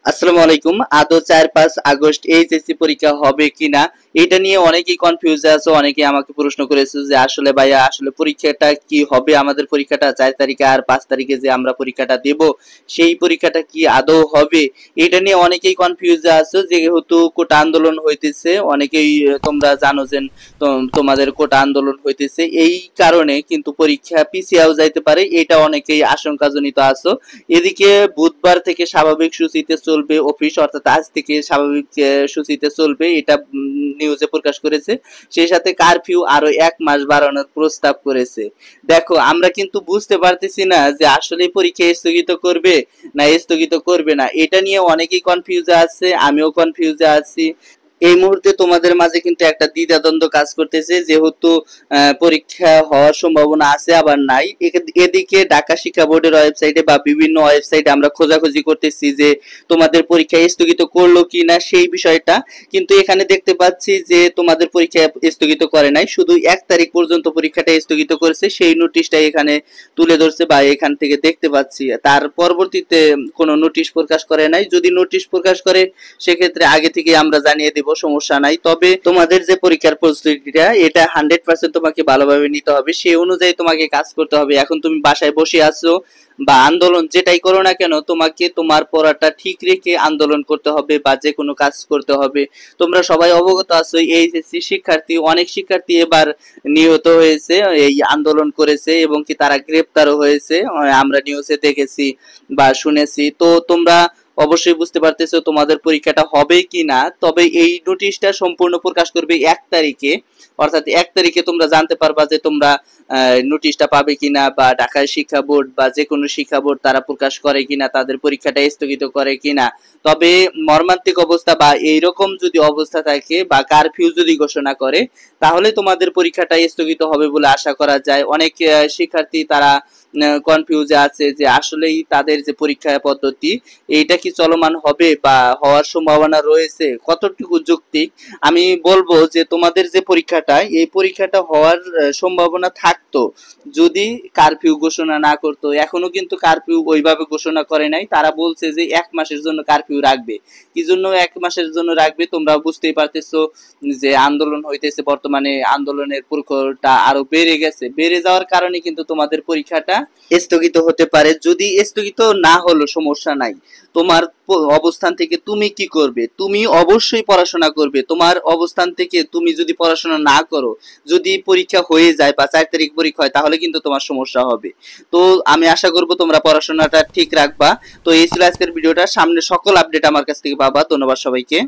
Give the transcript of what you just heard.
আসসালামু আলাইকুম। আদৌ ৪-৫ আগস্ট এইচএসসি পরীক্ষা হবে কিনা এটা নিয়ে অনেকেই কনফিউজ আছে। অনেকেই আমাকে প্রশ্ন করেছে যে আসলে ভাইয়া আসলে পরীক্ষাটা কি হবে, আমাদের পরীক্ষাটা ৪ তারিখে আর ৫ তারিখে যে আমরা পরীক্ষাটা দেব সেই পরীক্ষাটা কি আদৌ হবে। এটা নিয়ে অনেকেই কনফিউজ আছে, যেহেতু কোটা আন্দোলন হইতেছে। অনেকেই তোমরা জানো যে তোমাদের কোটা আন্দোলন হইতেছে, এই কারণে কিন্তু পরীক্ষা পিছিয়েও যাইতে পারে, এটা অনেকেই আশঙ্কাজনিত আছো। এদিকে বুধবার থেকে স্বাভাবিক সূচিতে চলবে অফিস, অর্থাৎ আজ থেকে স্বাভাবিক সূচিতে চলবে, এটা নিউজে প্রকাশ করেছে। সেই সাথে কারফিউ আরো 1 মাস বাড়ানোর প্রস্তাব করেছে। দেখো, আমরা কিন্তু বুঝতে পারতেছি না যে আসলে পরীক্ষা স্থগিত করবে না স্থগিত করবে না, এটা নিয়ে অনেকেই কনফিউজে আছে, আমিও কনফিউজে আছি। এই মুহূর্তে তোমাদের মাঝে কিন্তু একটা দ্বিধাদ্বন্দ্ব কাজ করতেছে, যেহেতু পরীক্ষা হওয়ার সম্ভাবনা আছে আবার নাই। এদিকে ঢাকা শিক্ষা বোর্ডের ওয়েবসাইটে বা বিভিন্ন ওয়েবসাইটে আমরা খোঁজাখুঁজি করতেছি যে তোমাদের পরীক্ষা স্থগিত করলো কি না সেই বিষয়টা, কিন্তু এখানে দেখতে পাচ্ছি যে তোমাদের পরীক্ষা স্থগিত করে নাই, শুধু 1 তারিখ পর্যন্ত পরীক্ষাটা স্থগিত করেছে, সেই নোটিশটা এখানে তুলে ধরছে বা এখান থেকে দেখতে পাচ্ছি। তার পরবর্তীতে কোনো নোটিশ প্রকাশ করে নাই। যদি নোটিশ প্রকাশ করে সেক্ষেত্রে আগে থেকে আমরা জানিয়ে দেব, সমস্যা নাই। তবে তোমাদের যে পরীক্ষার প্রস্তুতিটা, এটা 100% তোমাকে ভালোভাবে নিতে হবে, সেই অনুযায়ী তোমাকে কাজ করতে হবে। এখন তুমি বাসায় বসে আছো বা আন্দোলন যেটাই করো না কেন, তোমাকে তোমার পড়াটা ঠিক রেখে আন্দোলন করতে হবে বা যে কোনো কাজ করতে হবে। তোমরা সবাই অবগত আছো, এইচএসসি শিক্ষার্থী, অনেক শিক্ষার্থী এবার নিহত হয়েছে, এই আন্দোলন করেছে এবং কি তারা গ্রেপ্তারও হয়েছে, আমরা নিউজে দেখেছি বা শুনেছি। তো তোমরা অবশ্যই বুঝতে পারতেছো তোমাদের পরীক্ষাটা হবে কি না। তবে এই নোটিশটা সম্পূর্ণ প্রকাশ করবে 1 তারিখে, অর্থাৎ 1 তারিখে তোমরা জানতে পারবা যে তোমরা নোটিশটা পাবে কিনা, বা ঢাকা শিক্ষা বোর্ড বা যে কোনো শিক্ষা বোর্ড তারা প্রকাশ করে কিনা, তাদের পরীক্ষাটা স্থগিত করে কিনা। তবে মর্মান্তিক অবস্থা বা এইরকম যদি অবস্থা থাকে বা কারফিউ যদি ঘোষণা করে, তাহলে তোমাদের পরীক্ষাটা স্থগিত হবে বলে আশা করা যায়। অনেক শিক্ষার্থী তারা কনফিউজে আছে যে আসলেই তাদের যে পরীক্ষা পদ্ধতি এইটা কি চলমান হবে বা হওয়ার সম্ভাবনা রয়েছে, কতটুকু যৌক্তিক। আমি বলবো যে তোমাদের যে পরীক্ষাটা, এই পরীক্ষাটা হওয়ার সম্ভাবনা থাকতো যদি কারফিউ ঘোষণা না করতো। এখনো কিন্তু কারফিউ ওইভাবে ঘোষণা করে নাই, তারা বলছে যে 1 মাসের জন্য কারফিউ রাখবে। কি জন্য 1 মাসের জন্য রাখবে তোমরা বুঝতেই পারতেছো, যে আন্দোলন হইতেছে বর্তমানে, আন্দোলনের প্রখরটা আরো বেড়ে গেছে, বেড়ে যাওয়ার কারণে কিন্তু তোমাদের পরীক্ষাটা স্থগিত হতে পারে। যদি স্থগিত না হলো সমস্যা নাই, তোমার অবস্থান থেকে তুমি কি করবে, তুমি অবশ্যই পড়াশোনা করবে। তোমার অবস্থান থেকে তুমি যদি পড়াশোনা না করো, যদি পরীক্ষা হয়ে যায় বা 4 তারিখ পরীক্ষা হয়, তাহলে কিন্তু তোমার সমস্যা হবে। তো আমি আশা করব তোমরা পড়াশোনাটা ঠিক রাখবা। তো এই ছিল আজকের ভিডিওটা, সামনে সকল আপডেট আমার কাছ থেকে পাবা। ধন্যবাদ সবাইকে।